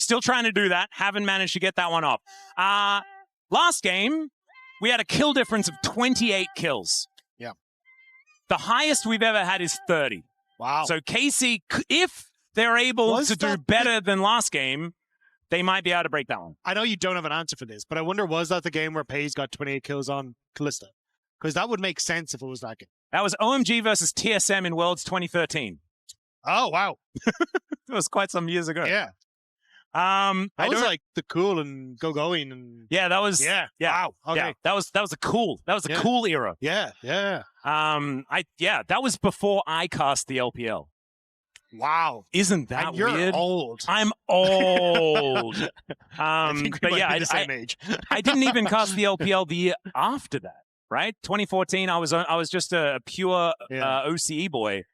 still trying to do that. Haven't managed to get that one off. Last game, we had a kill difference of 28 kills. Yeah. The highest we've ever had is 30. Wow. So KC, if they're able to do better than last game, they might be able to break that one. I know you don't have an answer for this, but I wonder, was that the game where Pyke got 28 kills on Kaliste? Because that would make sense if it was that game. That was OMG versus TSM in Worlds 2013. Oh, wow. It was quite some years ago. Yeah. That was like the cool and going and yeah, that was Wow. Okay. Yeah, that was a cool cool era. Yeah. That was before I cast the LPL. Wow. Isn't that you're weird? Old. I'm old. I think we might be the same age. I didn't even cast the LPL the year after that, right? 2014, I was just a pure OCE boy.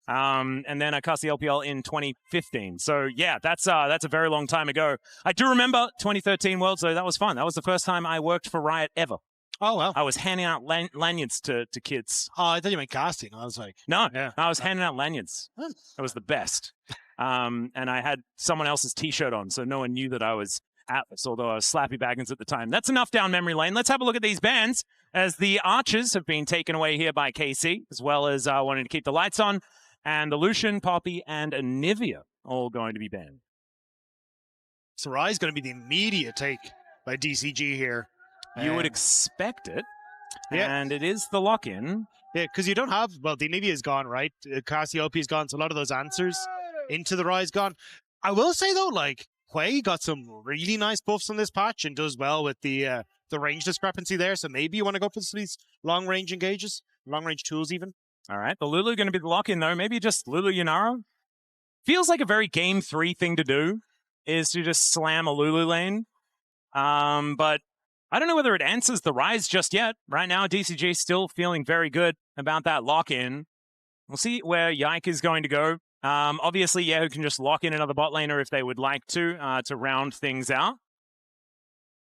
And then I cast the LPL in 2015. So yeah, that's a very long time ago. I do remember 2013 World, so that was fun. That was the first time I worked for Riot ever. Oh, well. I was handing out lanyards to kids. Oh, I thought you meant casting. I was like... No, I was handing out lanyards. It was the best. And I had someone else's T-shirt on, so no one knew that I was Atlas, although I was Slappy Baggins at the time. That's enough down memory lane. Let's have a look at these bans, as the Archers have been taken away here by KC, as well as wanting to keep the lights on. And the Lucian, Poppy, and Anivia all going to be banned. So Ryze is going to be the immediate take by DCG here. You would expect it. Yeah. And it is the lock-in. Yeah, because you don't have... Well, the Anivia is gone, right? Cassiope is gone, so a lot of those answers into the Ryze gone. I will say, though, like, Hwei got some really nice buffs on this patch and does well with the range discrepancy there. So maybe you want to go for these long-range engages, long-range tools even. All right, the Lulu going to be the lock-in, though. Maybe just Lulu Yunara. Feels like a very Game 3 thing to do, is to just slam a Lulu lane. But I don't know whether it answers the Ryze just yet. Right now, DCG still feeling very good about that lock-in. We'll see where Yike is going to go. Obviously, Yahoo can just lock in another bot laner if they would like to round things out.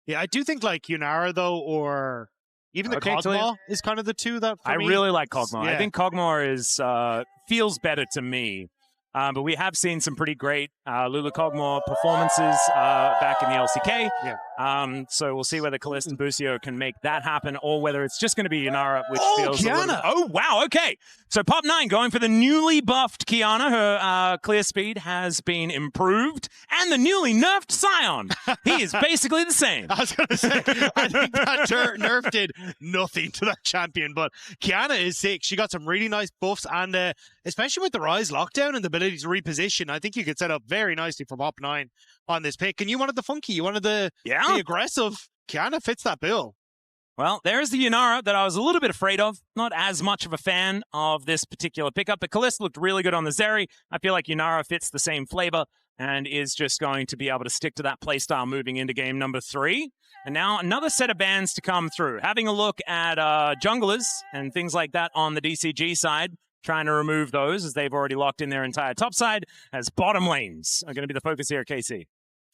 Yeah, I do think, like, Yunara, though, or... Even the Kog'Maw is kind of the two that for me. Really like Kog'Maw. Yeah. I think Kog'Maw is feels better to me. But we have seen some pretty great Lulu Kog'Maw performances back in the LCK. Yeah. So we'll see whether Kaliste and Busio can make that happen, or whether it's just going to be Yunara, which feels Qiyana. Oh, wow, okay. So Pop9 going for the newly buffed Qiyana. Her clear speed has been improved. And the newly nerfed Sion. He is basically the same. I was going to say, I think that nerf did nothing to that champion. But Qiyana is sick. She got some really nice buffs. And especially with the Ryze lockdown and the ability to reposition, I think you could set up very nicely for Pop9 on this pick. And you wanted the funky. You wanted the aggressive. Qiyana fits that bill. Well, there's the Yunara that I was a little bit afraid of. Not as much of a fan of this particular pickup, but Kaliste looked really good on the Zeri. I feel like Yunara fits the same flavor and is just going to be able to stick to that playstyle moving into game number 3. And now another set of bans to come through. Having a look at junglers and things like that on the DCG side, trying to remove those as they've already locked in their entire top side, as bottom lanes are going to be the focus here at KC.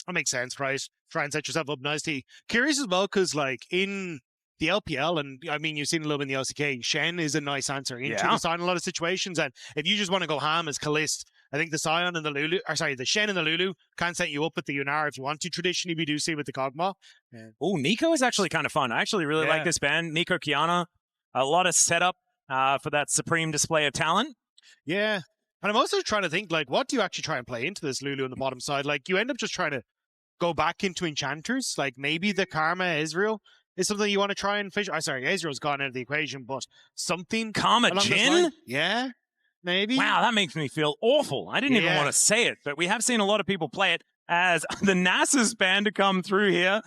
That makes sense, right? Try and set yourself up nicely. Curious as well, because like in the LPL, and I mean, you've seen a little bit in the LCK, Shen is a nice answer into the Sion in a lot of situations. And if you just want to go ham as Kaliste, I think the Sion and the Lulu, or sorry, the Shen and the Lulu can set you up with the Yunara if you want to. Traditionally, we do see with the Kog'Maw. Oh, Nico is actually kind of fun. I actually really like this band. Nico Qiyana, a lot of setup for that supreme display of talent. Yeah. And I'm also trying to think, like, what do you actually try and play into this Lulu on the bottom side? Like, you end up just trying to go back into enchanters. Like, maybe the Karma Ezreal is something you want to try and fish. Oh, sorry, Ezreal's gone out of the equation, but something. Karma Jhin? Yeah, maybe. Wow, that makes me feel awful. I didn't even want to say it, but we have seen a lot of people play it as the NASA's band to come through here.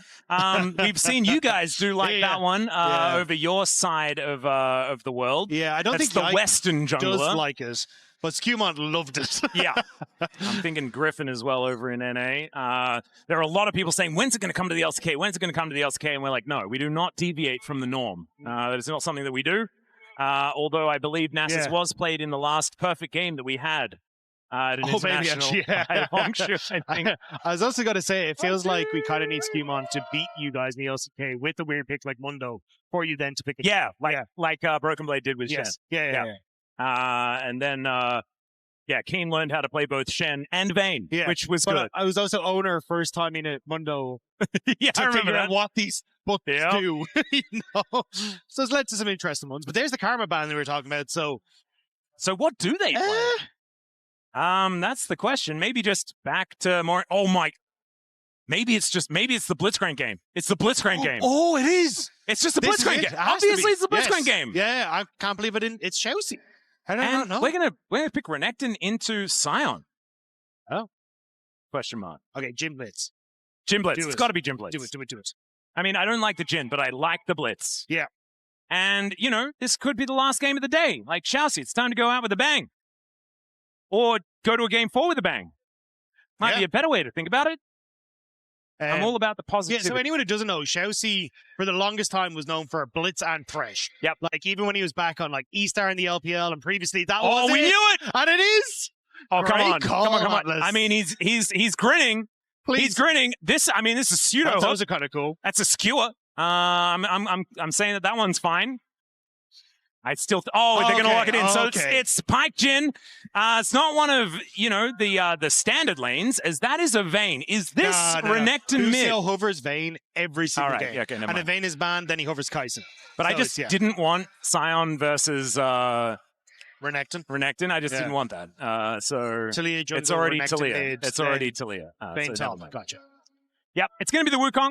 We've seen you guys do like that one over your side of the world. Yeah, I don't think the Western jungler does like us. But Skewmont loved it. Yeah. I'm thinking Griffin as well over in NA. There are a lot of people saying, when's it going to come to the LCK? When's it going to come to the LCK? And we're like, no, we do not deviate from the norm. That is not something that we do. Although I believe Nasus was played in the last perfect game that we had at an international. Maybe at HongSuo, I think. I was also going to say, it feels like we kind of need Skewmont to beat you guys in the LCK with a weird pick like Mundo for you then to pick it. Like Broken Blade did with Shen. Yeah. And then Yeah, Keen learned how to play both Shen and Vayne, which was good. I was also owner first time in it, Mundo. Yeah, I remember figure out that. what these books do. You know? So it's led to some interesting ones. But there's the Karma ban that we were talking about. So what do they play? That's the question. Maybe just back to more. Oh my. Maybe it's the Blitzcrank game. It's the Blitzcrank game. Oh, it is. It's just the Blitzcrank game. Obviously, it's the Blitzcrank game. Yeah, I can't believe it's ShiauC. I don't know. We're gonna pick Renekton into Sion. Oh. Question mark. Okay, Jhin Blitz. Jhin Blitz. It's got to be Jhin Blitz. Do it. I mean, I don't like the Jhin, but I like the Blitz. Yeah. And, you know, this could be the last game of the day. Like ShiauC, it's time to go out with a bang. Or go to a game 4 with a bang. Might be a better way to think about it. I'm all about the positivity. Yeah, so anyone who doesn't know, ShiauC for the longest time was known for Blitz and Thresh. Yep. Like even when he was back on like E-Star in the LPL and previously that was we knew it! And it is! Oh, come on. Let's... I mean, he's grinning. Please. He's grinning. This is pseudo. Those are kind of cool. That's a skewer. I'm saying that one's fine. I still. They're going to lock it in. So it's Pyke Jhin. It's not one of the standard lanes, as that is a Vayne. Is this Renekton mid? Busio hovers Vayne every single game. Yeah, okay, never mind. And if Vayne is banned, then he hovers Kaisen. But I just didn't want Sion versus Renekton. I just didn't want that. So Taliyah jungle, it's already Renekton Taliyah. mid, It's already Taliyah. Vayne top. Gotcha. Yep, it's going to be the Wukong.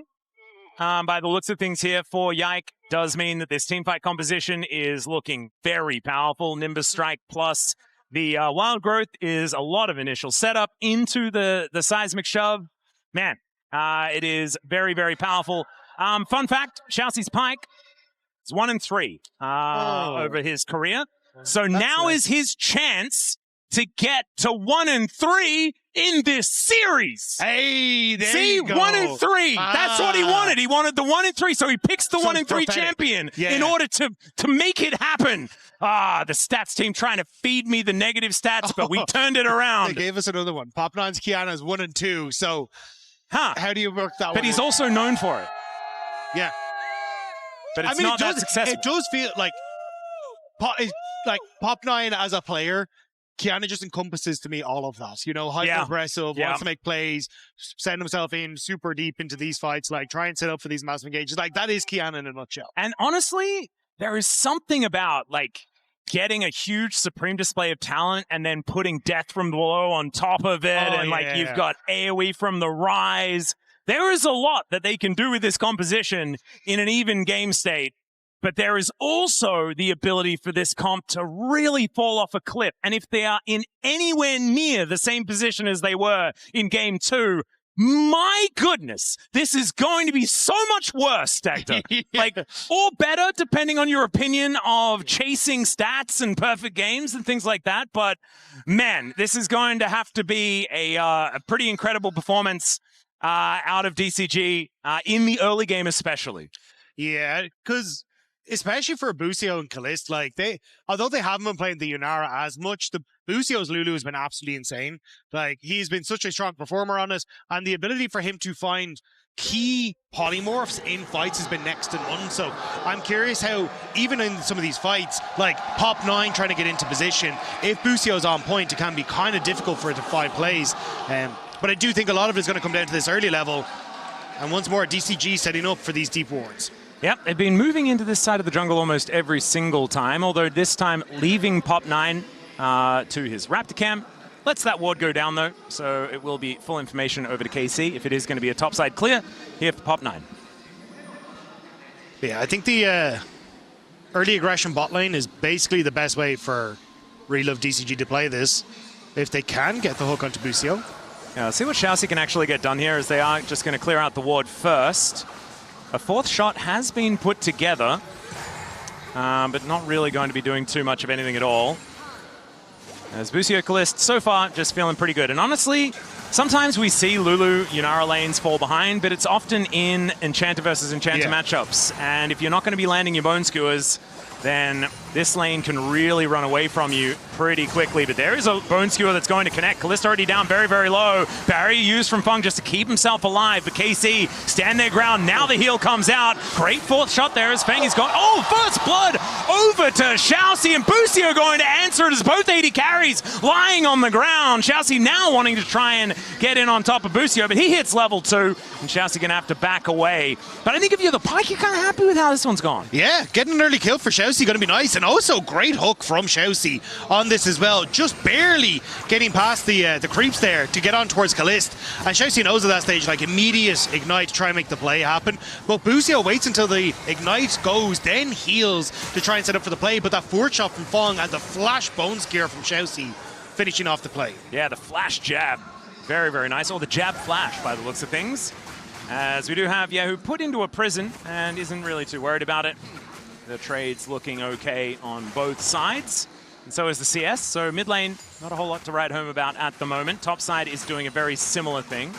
By the looks of things here for Yike, does mean that this teamfight composition is looking very powerful. Nimbus Strike plus the Wild Growth is a lot of initial setup into the seismic shove. Man, it is very, very powerful. Fun fact, ShiauC's Pyke is 1-3 over his career. So now is his chance to get to 1-3 in this series. Hey, there you go. 1-3. That's what he wanted. He wanted the 1-3, so he picks the 1-3 champion in order to make it happen. The stats team trying to feed me the negative stats, but we turned it around. They gave us another one. Pop9's Qiyana is 1-2, so how do you work that one? But he's also known for it. Yeah. But it's not that successful. It does feel like Pop9 as a player, Qiyana just encompasses to me all of that. You know, hyper-aggressive, wants to make plays, send himself in super deep into these fights, like try and set up for these massive engages. Like that is Qiyana in a nutshell. And honestly, there is something about like getting a huge supreme display of talent and then putting death from below on top of it. You've got AoE from the Ryze. There is a lot that they can do with this composition in an even game state. But there is also the ability for this comp to really fall off a cliff. And if they are in anywhere near the same position as they were in game 2, my goodness, this is going to be so much worse, Dacta. Or better, depending on your opinion of chasing stats and perfect games and things like that. But man, this is going to have to be a pretty incredible performance out of DCG in the early game especially. Yeah, because especially for Busio and Kaliste, although they haven't been playing the Yunara as much, the Busio's Lulu has been absolutely insane. Like, he's been such a strong performer on it, and the ability for him to find key polymorphs in fights has been next to none. So I'm curious how, even in some of these fights, like Pop9 trying to get into position, if Busio's on point, it can be kind of difficult for it to find plays. But I do think a lot of it is going to come down to this early level. And once more, DCG setting up for these deep wards. Yep, they've been moving into this side of the jungle almost every single time, although this time leaving Pop9 to his Raptor camp. Lets that ward go down, though, so it will be full information over to KC if it is going to be a topside clear here for Pop9. Yeah, I think the early aggression bot lane is basically the best way for Relove DCG to play this, if they can get the hook onto Busio. Yeah, let's see what ShiauC can actually get done here, as they are just going to clear out the ward first. A fourth shot has been put together, but not really going to be doing too much of anything at all. As Busio Kaliste, so far, just feeling pretty good. And honestly, sometimes we see Lulu Yunara lanes fall behind, but it's often in Enchanter versus Enchanter matchups. And if you're not going to be landing your Bone Skewers, then this lane can really run away from you pretty quickly. But there is a Bone Skewer that's going to connect. Kaliste already down very, very low. Barrier used from Feng just to keep himself alive. But KC stand their ground. Now the heal comes out. Great fourth shot there as Feng is going. Oh, first blood over to ShiauC, and Busio going to answer it as both AD carries lying on the ground. ShiauC now wanting to try and get in on top of Busio, but he hits level 2, and ShiauC going to have to back away. But I think if you're the Pyke, you're kind of happy with how this one's gone. Yeah, getting an early kill for ShiauC going to be nice, and also great hook from ShiauC on this as well, just barely getting past the creeps there to get on towards Kaliste. And ShiauC knows at that stage, like, immediate ignite to try and make the play happen. But Busio waits until the ignite goes, then heals to try and set up for the play. But that fourth shot from Feng and the flash bone gear from ShiauC finishing off the play. Yeah, the flash jab. Very, very nice. Or the jab flash by the looks of things. As we do have kyeahoo put into a prison and isn't really too worried about it. The trade's looking okay on both sides. And so is the CS. So mid lane, not a whole lot to write home about at the moment. Top side is doing a very similar thing.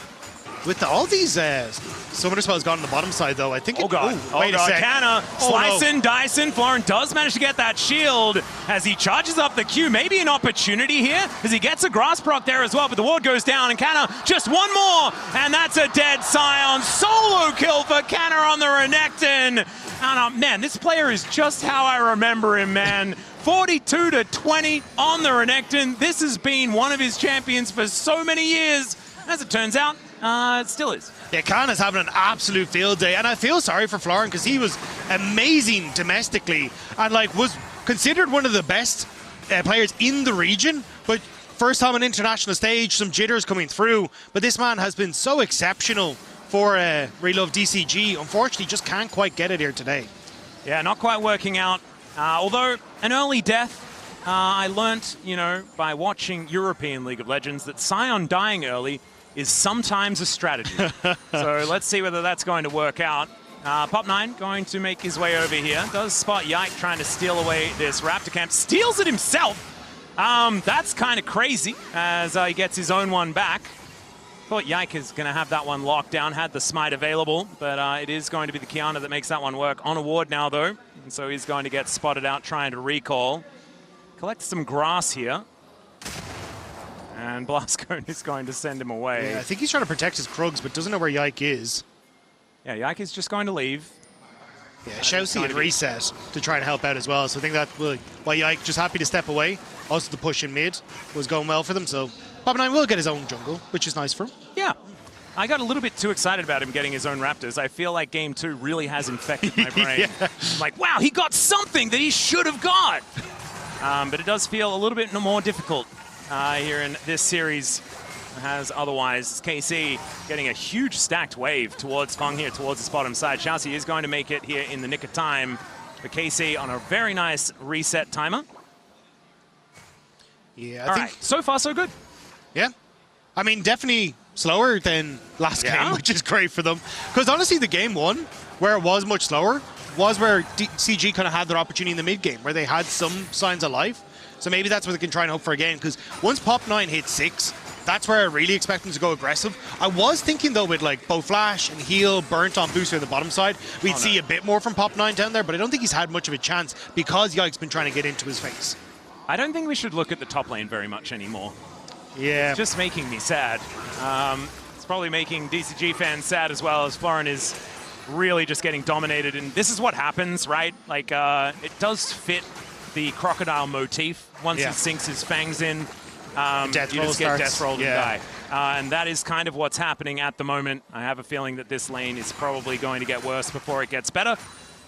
With all these summoner spells gone on the bottom side, though, I think... Oh, God. Wait a sec. Canna slicing, dicing. Flauren does manage to get that shield as he charges up the Q. Maybe an opportunity here as he gets a grass proc there as well, but the ward goes down, and Canna just one more, and that's a dead Sion. Solo kill for Canna on the Renekton. And man, this player is just how I remember him, man. 42-20 on the Renekton. This has been one of his champions for so many years. As it turns out, it still is. Yeah, Canna's having an absolute field day, and I feel sorry for Flauren because he was amazing domestically and like was considered one of the best players in the region, but first time on international stage, some jitters coming through, but this man has been so exceptional for Relove DCG. Unfortunately, just can't quite get it here today. Yeah, not quite working out. Although an early death, I learnt, you know, by watching European League of Legends that Sion dying early is sometimes a strategy. So let's see whether that's going to work out. Pop9 going to make his way over here. Does spot Yike trying to steal away this Raptor camp. Steals it himself. That's kind of crazy as he gets his own one back. Thought Yike is going to have that one locked down, had the smite available, but it is going to be the Qiyana that makes that one work. On a ward now, though, and so he's going to get spotted out trying to recall. Collect some grass here. And Blastcone is going to send him away. Yeah, I think he's trying to protect his Krugs, but doesn't know where Yike is. Yeah, Yike is just going to leave. Yeah, ShiauC had reset to try and help out as well, so I think that will, why Yike just happy to step away. Also the push in mid was going well for them, so Pop9 will get his own jungle, which is nice for him. Yeah. I got a little bit too excited about him getting his own Raptors. I feel like Game 2 really has infected my brain. Yeah. I'm like, wow, he got something that he should have got. But it does feel a little bit more difficult here in this series as otherwise. KC getting a huge stacked wave towards Feng here, towards this bottom side. ShiauC is going to make it here in the nick of time. But KC on a very nice reset timer. Yeah, All right, so far so good. Yeah. I mean, definitely slower than last game, which is great for them. Because honestly, the game one, where it was much slower, was where DCG kind of had their opportunity in the mid game, where they had some signs of life. So maybe that's what they can try and hope for again. Because once Pop9 hits 6, that's where I really expect them to go aggressive. I was thinking, though, with like both Flash and Heal burnt on Busio on the bottom side, we'd see a bit more from Pop9 down there, but I don't think he's had much of a chance because Yike's been trying to get into his face. I don't think we should look at the top lane very much anymore. Yeah. It's just making me sad. It's probably making DCG fans sad as well, as Flauren is really just getting dominated. And this is what happens, right? Like, it does fit the crocodile motif. Once he sinks his fangs in, you just get death rolled and die. And that is kind of what's happening at the moment. I have a feeling that this lane is probably going to get worse before it gets better.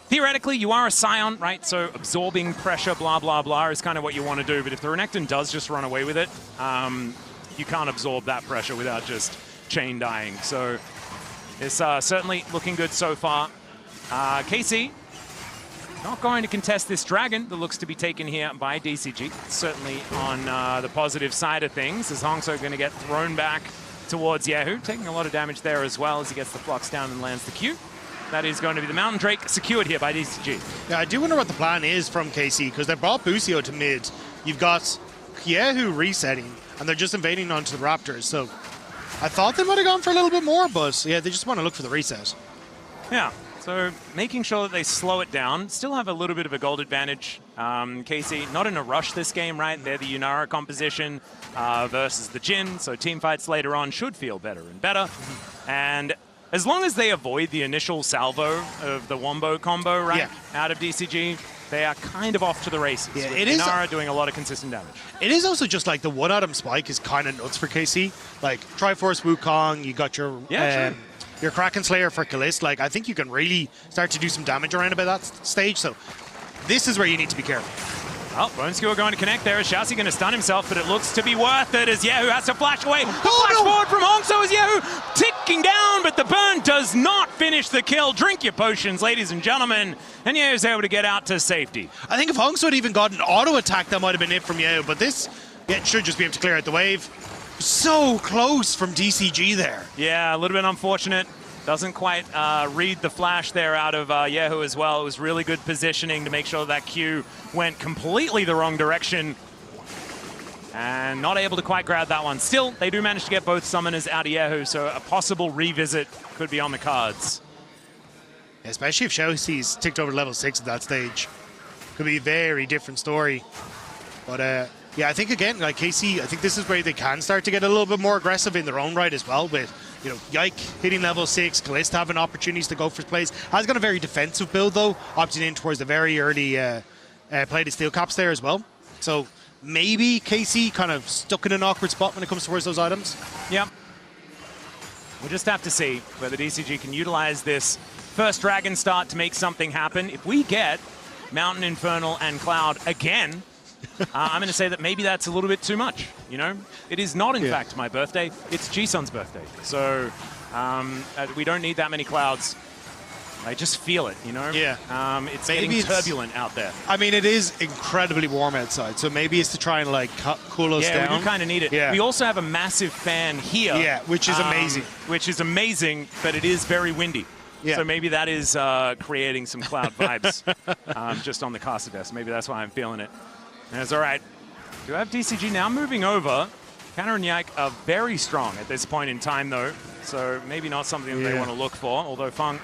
Theoretically, you are a Sion, right? So absorbing pressure, blah, blah, blah, is kind of what you want to do. But if the Renekton does just run away with it, you can't absorb that pressure without just chain dying. So it's certainly looking good so far. KC not going to contest this dragon that looks to be taken here by DCG. Certainly on the positive side of things, as HongSuo going to get thrown back towards kyeahoo, taking a lot of damage there as well as he gets the flux down and lands the Q. That is going to be the Mountain Drake secured here by DCG. Yeah, I do wonder what the plan is from KC, because they brought Busio to mid. You've got kyeahoo resetting, and they're just invading onto the Raptors. So I thought they might have gone for a little bit more, but yeah, they just want to look for the reset. Yeah, So making sure that they slow it down, still have a little bit of a gold advantage. KC, not in a rush this game, right? They're the Yunara composition versus the Jhin, so team fights later on should feel better and better. And as long as they avoid the initial salvo of the Wombo combo, right, out of DCG, they are kind of off to the races. Yeah, it is Yunara doing a lot of consistent damage. It is also just like the one-item spike is kind of nuts for KC. Like Triforce Wukong, you got your Kraken Slayer for Kaliste. Like I think you can really start to do some damage around about that stage. So this is where you need to be careful. Oh, Busio going to connect there. Is ShiauC going to stun himself, but it looks to be worth it as kyeahoo has to flash away. Flash forward from HongSuo as kyeahoo ticking down, but the burn does not finish the kill. Drink your potions, ladies and gentlemen. And kyeahoo's able to get out to safety. I think if HongSuo had even got an auto attack, that might have been it from kyeahoo, but this should just be able to clear out the wave. So close from DCG there. Yeah, a little bit unfortunate. Doesn't quite read the flash there out of kyeahoo as well. It was really good positioning to make sure that Q went completely the wrong direction. And not able to quite grab that one. Still, they do manage to get both summoners out of kyeahoo, so a possible revisit could be on the cards. Especially if ShiauC's ticked over level 6 at that stage. Could be a very different story. But yeah, I think again, like KC, I think this is where they can start to get a little bit more aggressive in their own right as well with, you know, Yike hitting level 6, Kaliste having opportunities to go for plays. Has got a very defensive build though, opting in towards the very early play to steel caps there as well. So maybe KC kind of stuck in an awkward spot when it comes towards those items. Yeah. We'll just have to see whether DCG can utilize this first Dragon start to make something happen. If we get Mountain, Infernal, and Cloud again, I'm going to say that maybe that's a little bit too much, you know? It is not, in fact, my birthday. It's Jisung's birthday. So we don't need that many clouds. I just feel it, you know? Yeah. It's getting turbulent out there. I mean, it is incredibly warm outside, so maybe it's to try and, like, cool us down. Yeah, we do kind of need it. Yeah. We also have a massive fan here. Yeah, which is amazing. Which is amazing, but it is very windy. Yeah. So maybe that is creating some cloud vibes just on the caster desk. Maybe that's why I'm feeling it. That's all right. Do have DCG now moving over. Canna and Yike are very strong at this point in time, though. So maybe not something that they want to look for. Although Feng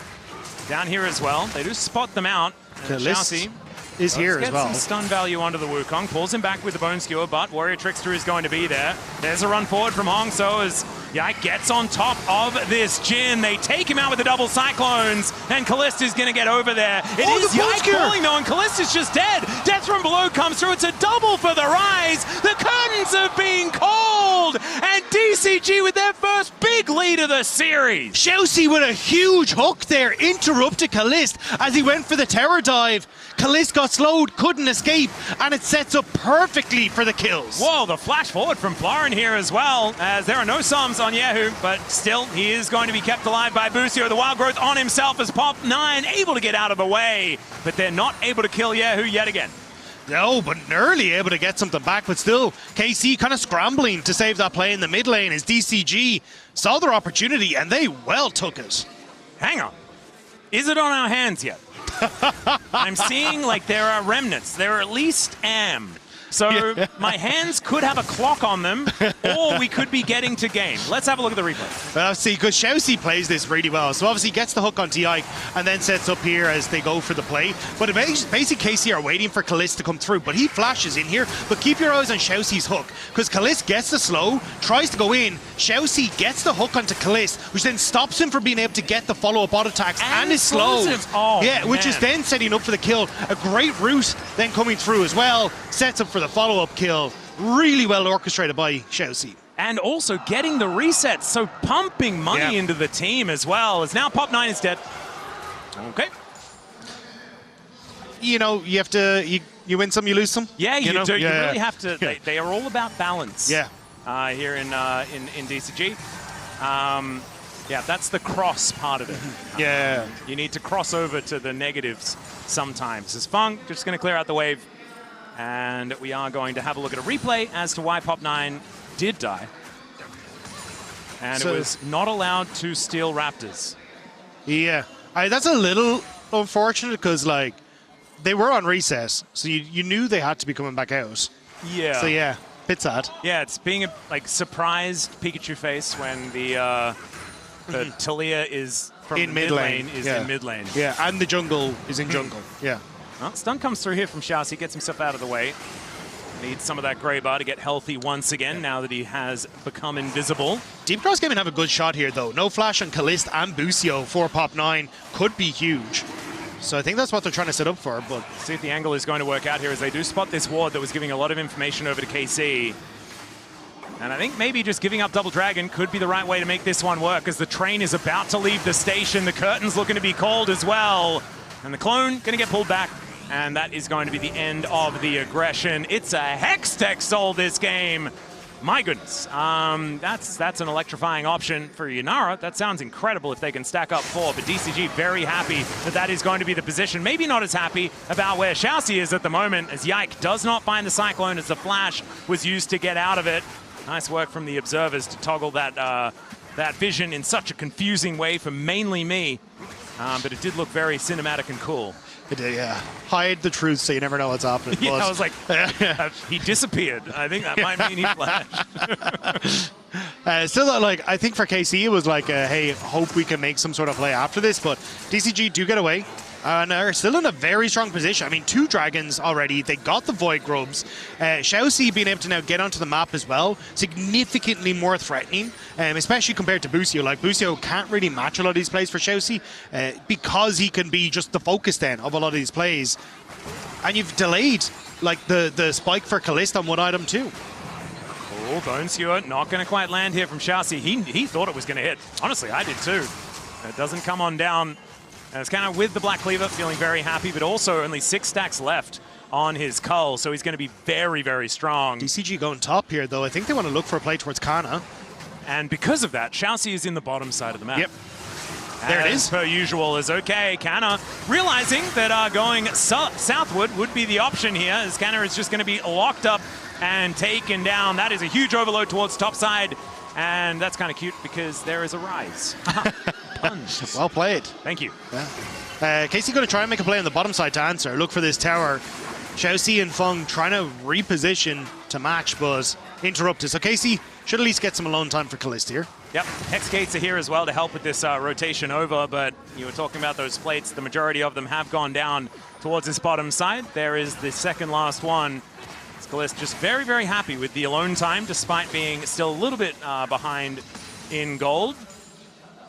down here as well. They do spot them out. Kaliste is here as well. Some stun value onto the Wukong. Pulls him back with the Bone Skewer, but Warrior Trickster is going to be there. There's a run forward from HongSuo as Yike gets on top of this Jhin. They take him out with the double Cyclones, and Kaliste is going to get over there. It is Yike falling though, and Kaliste is just dead. Death from below comes through. It's a double for the Ryze. The curtains have been called, and DCG with their first big lead of the series. ShiauC with a huge hook there interrupted Kaliste as he went for the tower dive. Kaliste got slowed, couldn't escape, and it sets up perfectly for the kills. Whoa, the flash forward from Flauren here as well, as there are no sums on kyeahoo, but still, he is going to be kept alive by Busio. The wild growth on himself as Pop9 able to get out of the way, but they're not able to kill kyeahoo yet again. No, but nearly able to get something back, but still, KC kind of scrambling to save that play in the mid lane as DCG saw their opportunity, and they well took it. Hang on. Is it on our hands yet? I'm seeing like there are remnants. There are at least So my hands could have a clock on them, or we could be getting to game. Let's have a look at the replay. Well, see, because ShiauC plays this really well. So obviously he gets the hook onto Yike and then sets up here as they go for the play. But basically KC are waiting for Kaliste to come through, but he flashes in here. But keep your eyes on ShiauC's hook, because Kaliste gets the slow, tries to go in. ShiauC gets the hook onto Kaliste, which then stops him from being able to get the follow-up auto attacks and is slowed. Which is then setting up for the kill. A great route then coming through as well. Sets up for the follow-up kill. Really well orchestrated by ShiauC. And also getting the resets, so pumping money into the team as well, as now Pop9 is dead. Okay. You know, you have to, you win some, you lose some. Yeah, you do. You really have to, they are all about balance. Yeah. Here in DCG. Yeah, that's the cross part of it. You need to cross over to the negatives sometimes. As Feng just going to clear out the wave. And we are going to have a look at a replay as to why Pop9 did die. And it was not allowed to steal Raptors. Yeah, that's a little unfortunate because, like, they were on recess, so you knew they had to be coming back out. Yeah. So, yeah, bit sad. Yeah, it's being a, like, surprised Pikachu face when the The Taliyah is from in mid lane, is yeah. in mid lane. Yeah, and the jungle is in jungle. Yeah. Well, stun comes through here from ShiauC. He gets himself out of the way. Needs some of that grey bar to get healthy once again, now that he has become invisible. Deep Cross Gaming have a good shot here, though. No flash on Kaliste and Busio for pop 9 could be huge. So I think that's what they're trying to set up for. But see if the angle is going to work out here, as they do spot this ward that was giving a lot of information over to KC. And I think maybe just giving up Double Dragon could be the right way to make this one work, as the train is about to leave the station. The curtain's looking to be called as well. And the clone going to get pulled back. And that is going to be the end of the aggression. It's a Hextech soul this game. My goodness. That's an electrifying option for Yunara. That sounds incredible if they can stack up 4. But DCG very happy that that is going to be the position. Maybe not as happy about where ShiauC is at the moment, as Yike does not find the Cyclone, as the flash was used to get out of it. Nice work from the observers to toggle that, that vision in such a confusing way for mainly me. But it did look very cinematic and cool. It did, yeah. Hide the truth so you never know what's happening. Yeah, I was like, he disappeared. I think that might mean he flashed. Still, like, I think for KC it was like, hey, hope we can make some sort of play after this. But DCG do get away. And are still in a very strong position. I mean, 2 dragons already. They got the Void Grubs. ShiauC being able to now get onto the map as well, significantly more threatening, especially compared to Busio. Like, Busio can't really match a lot of these plays for ShiauC because he can be just the focus then of a lot of these plays. And you've delayed, like, the spike for Kaliste on one item too. Cool, Bone Skewer not going to quite land here from ShiauC. He thought it was going to hit. Honestly, I did too. It doesn't come on down. It's kind of with the Black Cleaver, feeling very happy, but also only 6 stacks left on his Cull, so he's going to be very, very strong. DCG going top here, though. I think they want to look for a play towards Canna. And because of that, ShiauC is in the bottom side of the map. Yep. There it is. Per usual is okay. Canna realizing that going southward would be the option here, as Canna is just going to be locked up and taken down. That is a huge overload towards top side, and that's kind of cute because there is a Ryze. Well played. Thank you. Yeah. KC going to try and make a play on the bottom side to answer. Look for this tower. ShiauC and Feng trying to reposition to match, but interrupted. So KC should at least get some alone time for Kaliste here. Yep, Hex Gates are here as well to help with this rotation over, but you were talking about those plates. The majority of them have gone down towards this bottom side. There is the second last one. Kaliste just very, very happy with the alone time, despite being still a little bit behind in gold.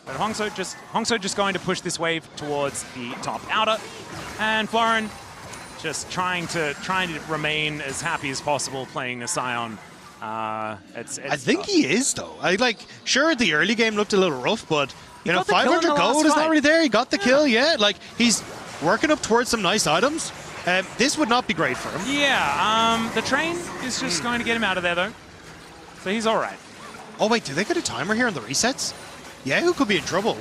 But HongSuo just going to push this wave towards the top outer, and Flauren just trying to remain as happy as possible playing the Sion. I think he is, though. Sure, the early game looked a little rough, but you know, 500 gold is not really there. He got the kill, yeah. Like, he's working up towards some nice items. This would not be great for him. Yeah, the train is just going to get him out of there, though. So he's all right. Oh, wait, do they get a timer here on the resets? kyeahoo could be in trouble.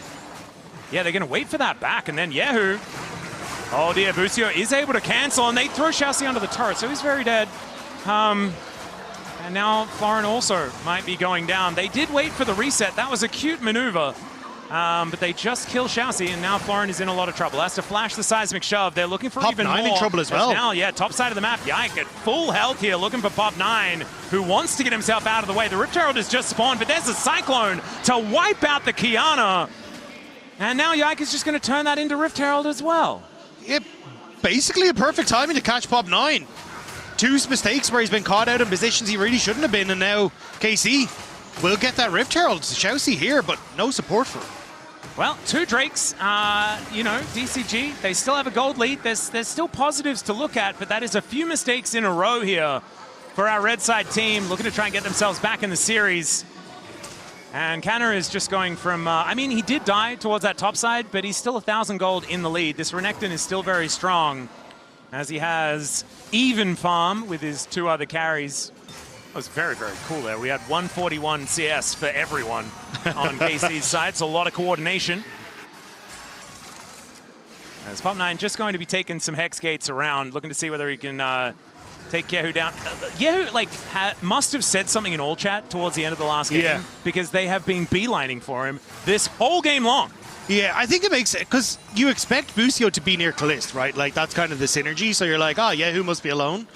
Yeah, they're going to wait for that back, and then kyeahoo. Oh dear, Busio is able to cancel, and they throw ShiauC under the turret, so he's very dead. And now Flauren also might be going down. They did wait for the reset. That was a cute maneuver. But they just kill ShiauC, and now Flauren is in a lot of trouble. Has to flash the seismic shove. They're looking for Pop even 9 more. in trouble as well. Now, yeah, top side of the map. Yike at full health here, looking for Pop 9, who wants to get himself out of the way. The Rift Herald has just spawned, but there's a Cyclone to wipe out the Qiyana. And now Yike is just going to turn that into Rift Herald as well. Yep, basically a perfect timing to catch Pop 9. 2 mistakes where he's been caught out in positions he really shouldn't have been, and now KC will get that Rift Herald. ShiauC here, but no support for him. Well, 2 Drakes, you know, DCG, they still have a gold lead. There's still positives to look at, but that is a few mistakes in a row here for our red side team, looking to try and get themselves back in the series. And Canna is just going from, I mean, he did die towards that top side, but he's still 1,000 gold in the lead. This Renekton is still very strong, as he has even farm with his 2 other carries. That was very, very cool there. We had 141 CS for everyone on KC's side. It's a lot of coordination. As Pop 9 just going to be taking some Hex Gates around, looking to see whether he can take kyeahoo down. kyeahoo, like, must have said something in all chat towards the end of the last game, because they have been beelining for him this whole game long. Yeah, I think it makes it, because you expect Busio to be near Kaliste, right? Like, that's kind of the synergy. So you're like, oh, kyeahoo must be alone.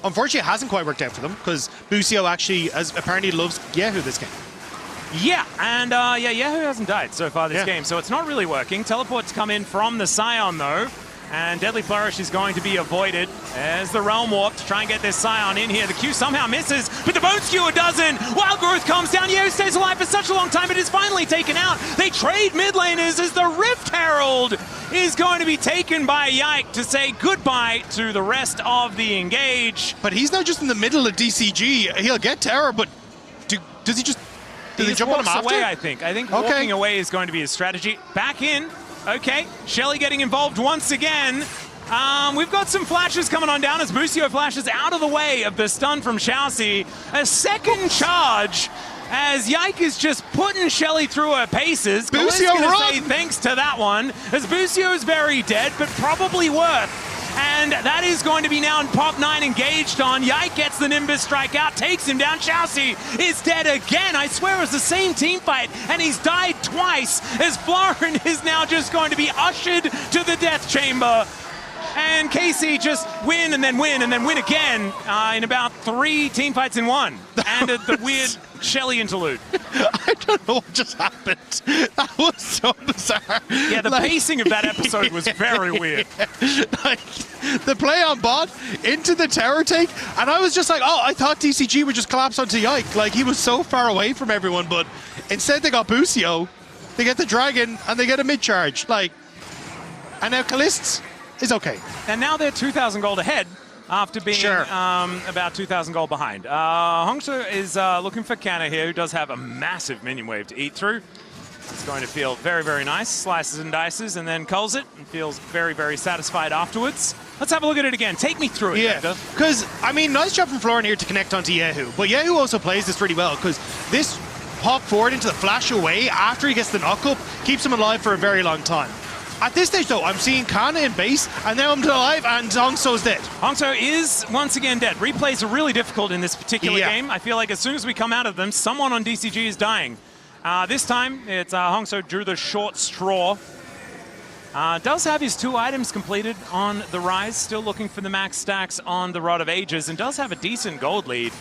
Unfortunately, it hasn't quite worked out for them, because Busio actually apparently loves kyeahoo this game. Yeah, and kyeahoo hasn't died so far this game, so it's not really working. Teleports come in from the Sion, though, and Deadly Flourish is going to be avoided as the Realm Warp to try and get this Sion in here. The Q somehow misses, but the Bone Skewer doesn't. Wild Growth comes down. yyeahoo stays alive for such a long time, but is finally taken out. They trade mid laners as the Rift Herald is going to be taken by Yike to say goodbye to the rest of the engage. But he's now just in the middle of DCG. He'll get Terror, but does he just... Does he jump on him after? Away, I think walking away is going to be his strategy. Back in. Okay, Shelly getting involved once again. We've got some flashes coming on down as Busio flashes out of the way of the stun from ShiauC. A second charge as Yike is just putting Shelly through her paces. Busio run! Say thanks to that one, as Busio is very dead, but probably worth. And that is going to be now in Pop 9 engaged on. Yike gets the Nimbus strike out, takes him down. ShiauC is dead again. I swear it was the same team fight, and he's died twice as Flauren is now just going to be ushered to the death chamber. And KC just win and then win and then win again in about 3 team fights in one. And the weird Shelly interlude. I don't know what just happened. That was so bizarre. Yeah, the pacing of that episode was very weird. Like, the play on bot into the tower take, and I was just like, oh, I thought DCG would just collapse onto Yike. Like, he was so far away from everyone, but instead they got Busio, they get the dragon, and they get a mid-charge. Like, and now Kaliste is okay. And now they're 2,000 gold ahead after being about 2,000 gold behind. HongSuo is looking for Canna here, who does have a massive minion wave to eat through. It's going to feel very, very nice. Slices and dices and then culls it and feels very, very satisfied afterwards. Let's have a look at it again. Take me through it, yeah, because, I mean, nice job from Flauren here to connect onto yyeahoo. But yyeahoo also plays this really well because this pop forward into the flash away after he gets the knock up keeps him alive for a very long time. At this stage, though, I'm seeing Canna in base, and now I'm alive, and HongSuo's dead. HongSuo is once again dead. Replays are really difficult in this particular game. I feel like as soon as we come out of them, someone on DCG is dying. This time, it's HongSuo drew the short straw. Does have his 2 items completed on the Ryze, still looking for the max stacks on the Rod of Ages, and does have a decent gold lead.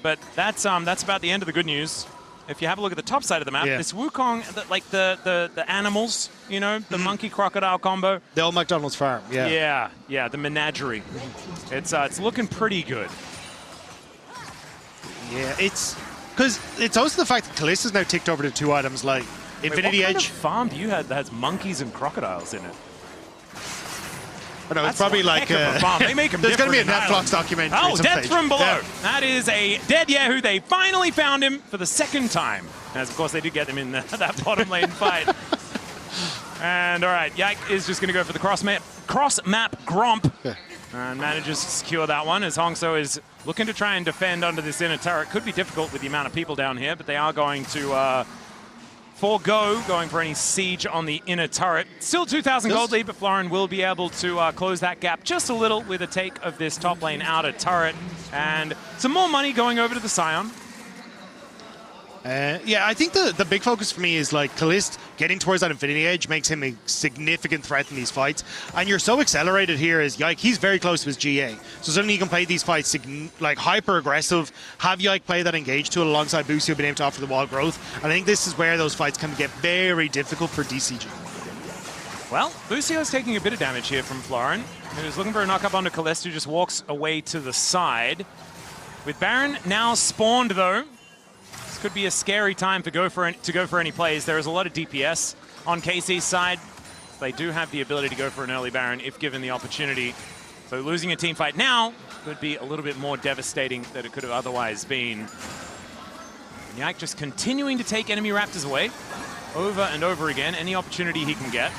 But that's about the end of the good news. If you have a look at the top side of the map, this Wukong, the animals, you know, the monkey-crocodile combo. The old McDonald's farm, Yeah, the menagerie. It's looking pretty good. Yeah, it's... Because it's also the fact that Kaliste has now ticked over to 2 items like Infinity Edge. What kind of farm do you have that has monkeys and crocodiles in it? I know, it's probably like they make them there's going to be a Netflix documentary. Oh, Death from Below. That is a dead yyeahoo. They finally found him for the 2nd time. As, of course, they did get him in that bottom lane fight. And, all right, Yike is just going to go for the cross-map Gromp. And manages to secure that one as HongSuo is looking to try and defend under this inner turret. Could be difficult with the amount of people down here, but they are going to... forego going for any siege on the inner turret. Still 2,000 gold lead, but Flauren will be able to close that gap just a little with a take of this top lane outer turret. And some more money going over to the Sion. Yeah, I think the big focus for me is like Kaliste getting towards that Infinity Edge makes him a significant threat in these fights. And you're so accelerated here as Yike. He's very close to his GA. So suddenly you can play these fights like hyper aggressive, have Yike play that engage tool alongside Busio being able to offer the wall growth. And I think this is where those fights can get very difficult for DCG. Well, Busio is taking a bit of damage here from Flauren, who's looking for a knock up onto Kaliste, who just walks away to the side. With Baron now spawned though, could be a scary time to go for any plays. There is a lot of DPS on KC's side. They do have the ability to go for an early Baron if given the opportunity. So losing a team fight now could be a little bit more devastating than it could have otherwise been. Yike just continuing to take enemy Raptors away over and over again, any opportunity he can get.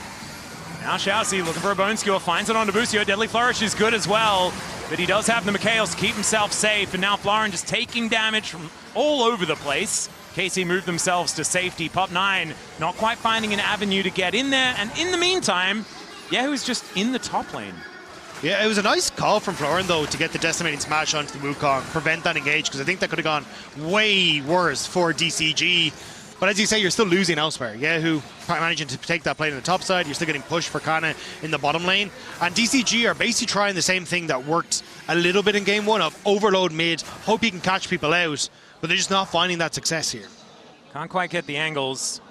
Now ShiauC looking for a Bone Skewer, finds it onto Busio. Deadly Flourish is good as well, but he does have the Mikhails to keep himself safe, and now Flauren just taking damage from all over the place. KC moved themselves to safety. Pop 9 not quite finding an avenue to get in there, and in the meantime, yyeahoo's just in the top lane. Yeah, it was a nice call from Flauren, though, to get the Decimating Smash onto the Wukong, prevent that engage, because I think that could have gone way worse for DCG. But as you say, you're still losing elsewhere. yyeahoo managing to take that plane on the top side. You're still getting pushed for Canna in the bottom lane. And DCG are basically trying the same thing that worked a little bit in game 1 of overload mid, hope you can catch people out, but they're just not finding that success here. Can't quite get the angles.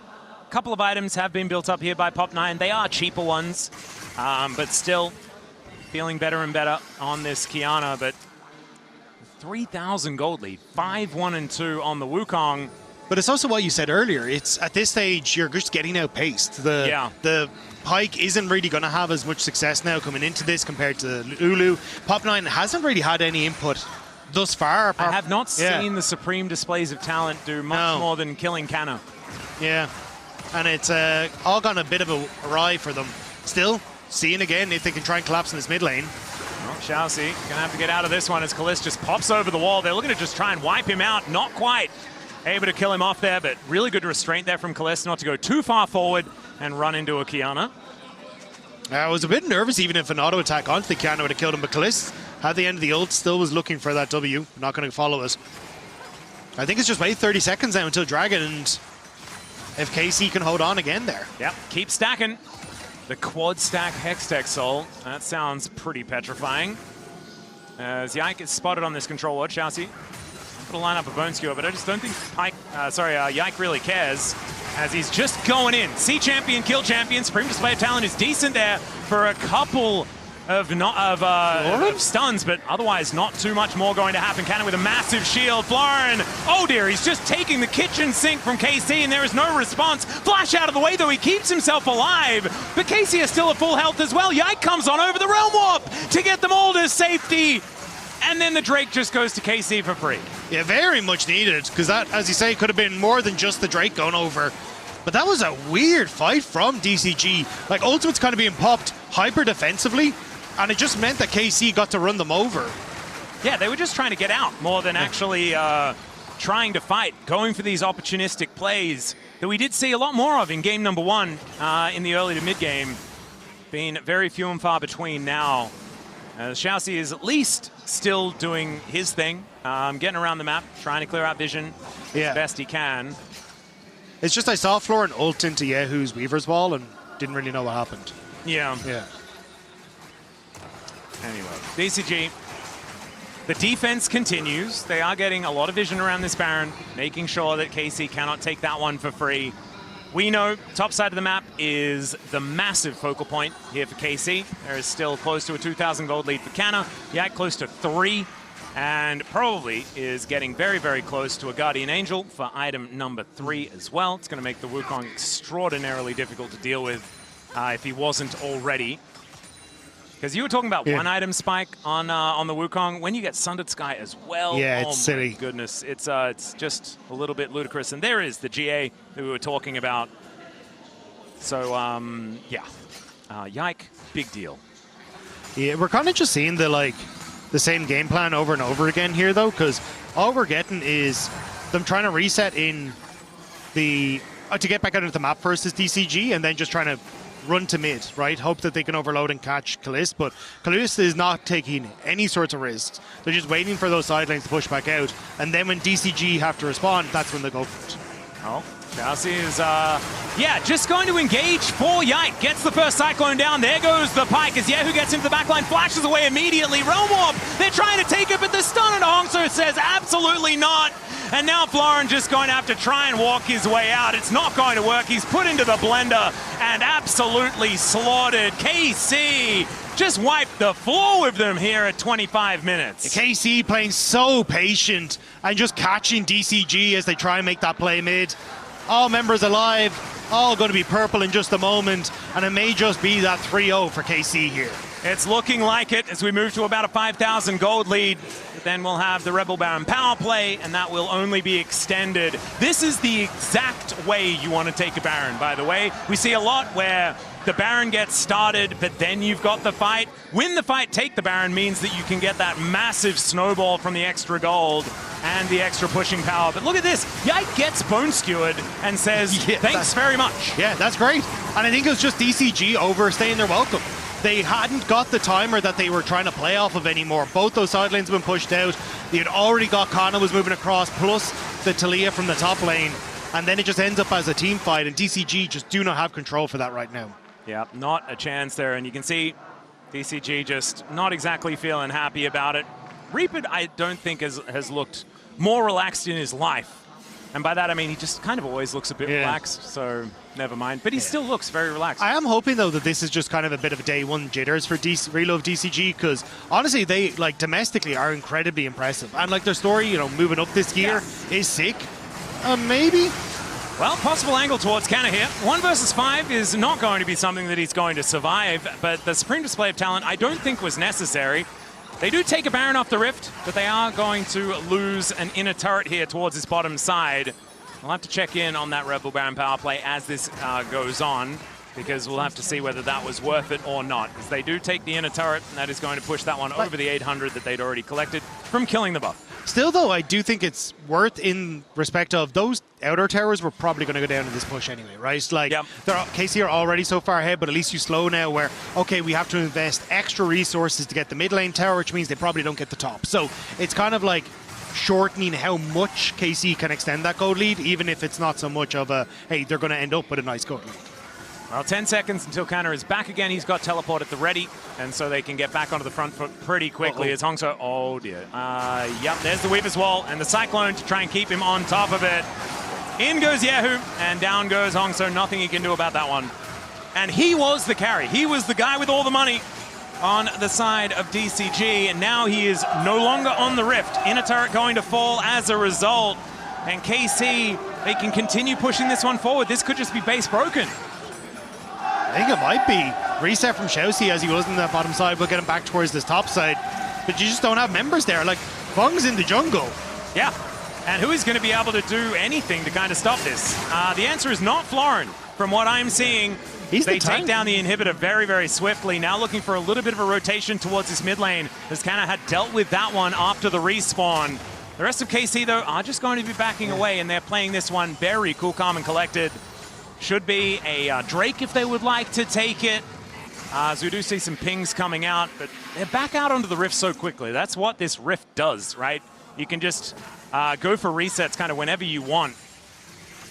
A couple of items have been built up here by Pop9. They are cheaper ones, but still feeling better and better on this Qiyana. But 3,000 gold lead, 5-1 and 2 on the Wukong. But it's also what you said earlier. It's at this stage you're just getting outpaced. The Pyke isn't really going to have as much success now coming into this compared to Lulu. Pop9 hasn't really had any input thus far. I have not seen the supreme displays of talent do much more than killing Canna. Yeah, and it's all gone a bit of a awry for them. Still, Sion again if they can try and collapse in this mid lane. Well, ShiauC gonna have to get out of this one as Kaliste just pops over the wall. They're looking to just try and wipe him out. Not quite able to kill him off there, but really good restraint there from Kaliste not to go too far forward and run into a Qiyana. I was a bit nervous even if an auto attack onto the Qiyana would have killed him, but Kaliste at the end of the ult still was looking for that W. Not going to follow it. I think it's just wait 30 seconds now until Dragon, and if KC can hold on again there. Yep, keep stacking. The quad stack Hextech Soul. That sounds pretty petrifying. As Yike is spotted on this control ward, ShiauC put a line up a bone skewer, but I just don't think Yike really cares, as he's just going in. See champion, kill champion. Supreme display of talent is decent there for a couple of stuns, but otherwise not too much more going to happen. Canna with a massive shield. Flauren, oh dear, he's just taking the kitchen sink from KC, and there is no response. Flash out of the way, though he keeps himself alive, but KC is still at full health as well. Yike comes on over the Realm Warp to get them all to safety, and then the Drake just goes to KC for free. Yeah, very much needed, because that, as you say, could have been more than just the Drake going over. But that was a weird fight from DCG. Like, ultimate's kind of being popped hyper defensively, and it just meant that KC got to run them over. Yeah, they were just trying to get out more than actually trying to fight, going for these opportunistic plays that we did see a lot more of in game number 1 in the early to mid game, being very few and far between now. ShiauC is at least still doing his thing, getting around the map, trying to clear out vision as best he can. It's just I saw Flauren ult into kyeahoo's Weaver's Wall and didn't really know what happened. Yeah. Anyway, DCG, the defense continues. They are getting a lot of vision around this Baron, making sure that KC cannot take that one for free. We know top side of the map is the massive focal point here for KC. There is still close to a 2,000 gold lead for Canna. Yike close to 3, and probably is getting very, very close to a Guardian Angel for item number 3 as well. It's going to make the Wukong extraordinarily difficult to deal with if he wasn't already. Because you were talking about one item spike on the Wukong. When you get Sundered Sky as well, it's silly. My goodness, it's just a little bit ludicrous. And there is the GA that we were talking about. So Yike, big deal. Yeah, we're kind of just seeing the same game plan over and over again here, though, because all we're getting is them trying to reset in the to get back out into the map first as DCG, and then just trying to run to mid, right? Hope that they can overload and catch Kaliste, but Kaliste is not taking any sorts of risks. They're just waiting for those side lanes to push back out, and then when DCG have to respond, that's when they go for it. Oh, ShiauC is, just going to engage for Yike. Gets the first Cyclone down. There goes the Pyke as kyeahoo gets into the backline, flashes away immediately. Realm Warp, they're trying to take it, but the stun and HongSuo says absolutely not. And now Flauren just going to have to try and walk his way out. It's not going to work. He's put into the blender and absolutely slaughtered. KC just wiped the floor with them here at 25 minutes. KC playing so patient and just catching DCG as they try and make that play mid. All members alive, all going to be purple in just a moment, and it may just be that 3-0 for KC here. It's looking like it as we move to about a 5,000 gold lead. Then we'll have the Rebel Baron power play, and that will only be extended. This is the exact way you want to take a Baron, by the way. We see a lot where the Baron gets started, but then you've got the fight. Win the fight, take the Baron means that you can get that massive snowball from the extra gold and the extra pushing power. But look at this. Yike gets bone skewered and says, thanks very much. Yeah, that's great. And I think it was just DCG overstaying their welcome. They hadn't got the timer that they were trying to play off of anymore. Both those side lanes have been pushed out. They had already got Canna was moving across, plus the Taliyah from the top lane. And then it just ends up as a team fight, and DCG just do not have control for that right now. Yeah, not a chance there. And you can see DCG just not exactly feeling happy about it. Reaper, I don't think has looked more relaxed in his life And by that, I mean, he just kind of always looks a bit relaxed, so never mind. But he still looks very relaxed. I am hoping, though, that this is just kind of a bit of a day one jitters for Reload DCG, because honestly, they, like, domestically are incredibly impressive. And, like, their story, you know, moving up this gear is sick. Maybe? Well, possible angle towards Canna here. 1 versus 5 is not going to be something that he's going to survive, but the supreme display of talent I don't think was necessary. They do take a Baron off the Rift, but they are going to lose an inner turret here towards his bottom side. We'll have to check in on that Rebel Baron power play as this goes on, because we'll have to see whether that was worth it or not. Because they do take the inner turret, and that is going to push that one over the 800 that they'd already collected from killing the buff. Still, though, I do think it's worth in respect of those outer towers were probably going to go down in this push anyway, right? Like, KC are already so far ahead, but at least you slow now where, okay, we have to invest extra resources to get the mid lane tower, which means they probably don't get the top. So it's kind of like shortening how much KC can extend that gold lead, even if it's not so much of a, hey, they're going to end up with a nice gold lead. Well, 10 seconds until Canna is back again. He's got teleport at the ready, and so they can get back onto the front foot pretty quickly as HongSuo. Oh, dear. Yep, there's the Weaver's Wall and the Cyclone to try and keep him on top of it. In goes kyeahoo, and down goes HongSuo. Nothing he can do about that one. And he was the carry. He was the guy with all the money on the side of DCG, and now he is no longer on the Rift. Inner turret going to fall as a result. And KC, they can continue pushing this one forward. This could just be base broken. I think it might be. Reset from ShiauC as he was in that bottom side, but get him back towards this top side. But you just don't have members there. Like, Feng's in the jungle. Yeah. And who is going to be able to do anything to kind of stop this? The answer is not Flauren. From what I'm seeing, they take down the inhibitor very, very swiftly. Now looking for a little bit of a rotation towards this mid lane, as Canna had dealt with that one after the respawn. The rest of KC, though, are just going to be backing away, and they're playing this one very cool, calm, and collected. Should be a Drake if they would like to take it. So we do see some pings coming out, but they're back out onto the Rift so quickly. That's what this Rift does, right? You can just go for resets kind of whenever you want.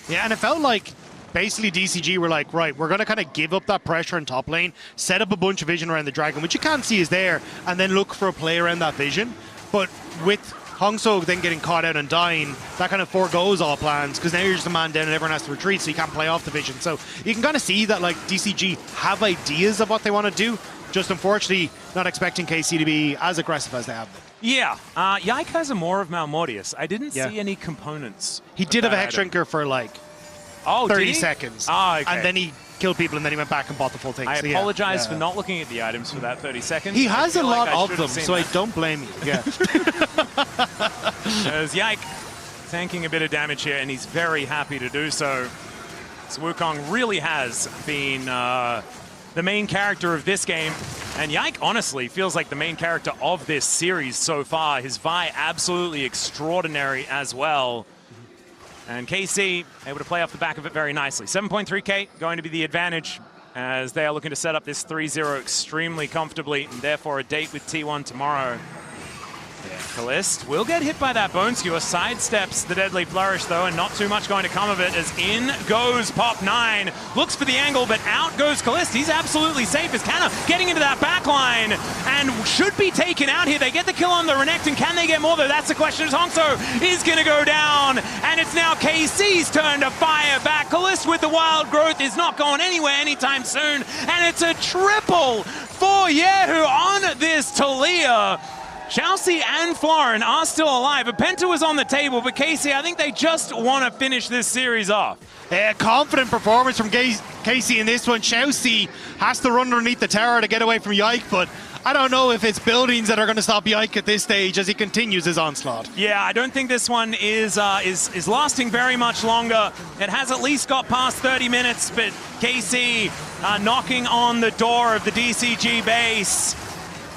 Yeah, and it felt like basically DCG were like, right, we're going to kind of give up that pressure in top lane, set up a bunch of vision around the Dragon, which you can't see is there, and then look for a play around that vision. But with HongSuo then getting caught out and dying, that kind of foregoes all plans, because now you're just a man down and everyone has to retreat, so you can't play off the vision. So you can kind of see that, like, DCG have ideas of what they want to do, just unfortunately not expecting KC to be as aggressive as they have been. Yeah, Yike has a more of Malmortius. I didn't see any components. He did have a Hex Shrinker for like 30 seconds. Oh, okay. And then he killed people and then he went back and bought the full thing. I apologize for not looking at the items for that 30 seconds. He has a lot of them, so I don't blame you. Yeah. There's Yike tanking a bit of damage here, and he's very happy to do so. So Wukong really has been the main character of this game. And Yike honestly feels like the main character of this series so far. His Vi absolutely extraordinary as well. And KC able to play off the back of it very nicely. 7.3k going to be the advantage as they are looking to set up this 3-0 extremely comfortably, and therefore a date with T1 tomorrow. Kaliste will get hit by that Bone Skewer, sidesteps the Deadly Flourish though, and not too much going to come of it as in goes Pop 9. Looks for the angle, but out goes Kaliste. He's absolutely safe as Canna getting into that back line and should be taken out here. They get the kill on the Renekton. Can they get more though? That's the question as HongSuo is going to go down, and it's now KC's turn to fire back. Kaliste with the wild growth is not going anywhere anytime soon, and it's a triple for kyeahoo on this Taliyah. ShiauC and Flauren are still alive. A Penta was on the table, but KC, I think they just want to finish this series off. Confident performance from KC in this one. ShiauC has to run underneath the tower to get away from Yike, but I don't know if it's buildings that are going to stop Yike at this stage as he continues his onslaught. Yeah, I don't think this one is lasting very much longer. It has at least got past 30 minutes, but KC knocking on the door of the DCG base.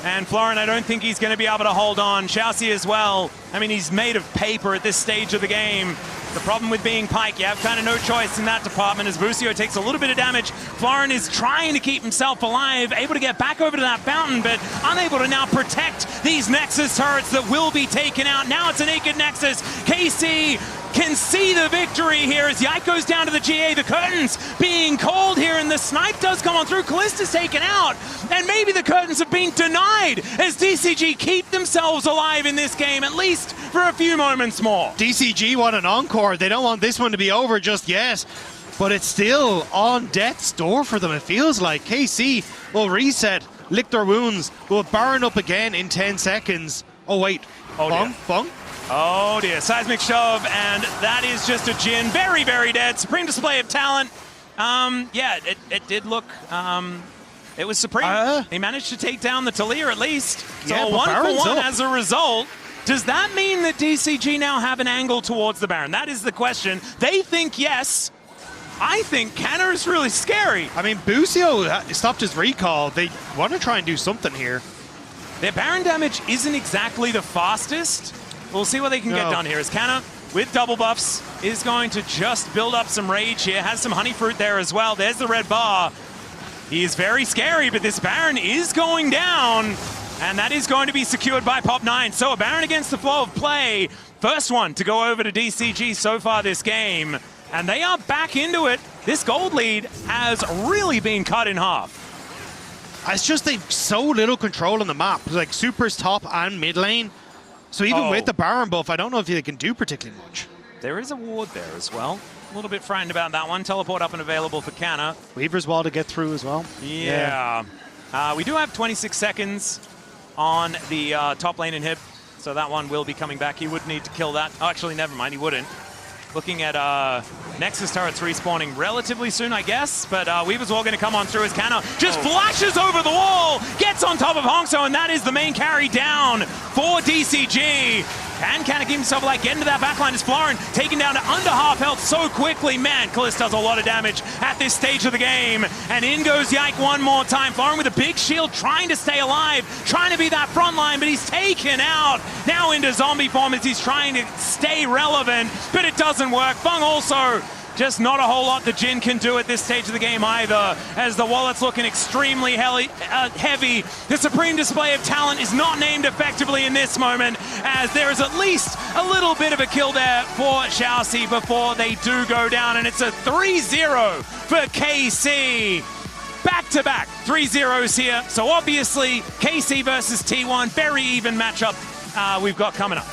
And Flauren, I don't think he's going to be able to hold on. ShiauC as well. I mean, he's made of paper at this stage of the game. The problem with being Pyke, you have kind of no choice in that department as Busio takes a little bit of damage. Flauren is trying to keep himself alive, able to get back over to that fountain, but unable to now protect these Nexus turrets that will be taken out. Now it's a naked Nexus. KC can see the victory here as Yike goes down to the GA. The curtains being called here, and the snipe does come on through. Kaliste's taken out, and maybe the curtains have been denied as DCG keep themselves alive in this game, at least for a few moments more. DCG want an encore. They don't want this one to be over just yet, but it's still on death's door for them, it feels like. KC will reset, lick their wounds, will Baron up again in 10 seconds. Oh, wait. Feng? Oh, dear. Seismic shove, and that is just a Jhin. Very, very dead. Supreme display of talent. Yeah, it did look... it was supreme. He managed to take down the Taliyah at least. So yeah, a 1-for-1 as a result. Does that mean that DCG now have an angle towards the Baron? That is the question. They think yes. I think Canna is really scary. I mean, Busio stopped his recall. They want to try and do something here. Their Baron damage isn't exactly the fastest. We'll see what they can get done here. As Canna, with double buffs, is going to just build up some rage here. Has some honey fruit there as well. There's the red bar. He is very scary, but this Baron is going down. And that is going to be secured by Pop9. So a Baron against the flow of play. First one to go over to DCG so far this game. And they are back into it. This gold lead has really been cut in half. It's just they've so little control on the map. Like Super's top and mid lane. So even with the Baron buff, I don't know if they can do particularly much. There is a ward there as well. A little bit frightened about that one. Teleport up and available for Canna. Weaver's wall to get through as well. Yeah. We do have 26 seconds on the top lane inhib. So that one will be coming back. He would need to kill that. Oh, actually, never mind. He wouldn't. Looking at Nexus turrets respawning relatively soon, I guess. But Weaver's Wall going to come on through as Canna just flashes over the wall, gets on top of HongSuo, and that is the main carry down for DCG. Can Canna keep himself alive? Get into that backline as Flauren taken down to under half health so quickly. Man, Kaliste does a lot of damage at this stage of the game. And in goes Yike one more time. Flauren with a big shield, trying to stay alive, trying to be that front line, but he's taken out. Now into zombie form as he's trying to stay relevant, but it doesn't work. Feng also just not a whole lot that Jhin can do at this stage of the game either, as the wallet's looking extremely heavy. The supreme display of talent is not named effectively in this moment, as there is at least a little bit of a kill there for ShiauC before they do go down, and it's a 3-0 for KC. Back-to-back 3-0s here, so obviously KC versus T1, very even matchup we've got coming up.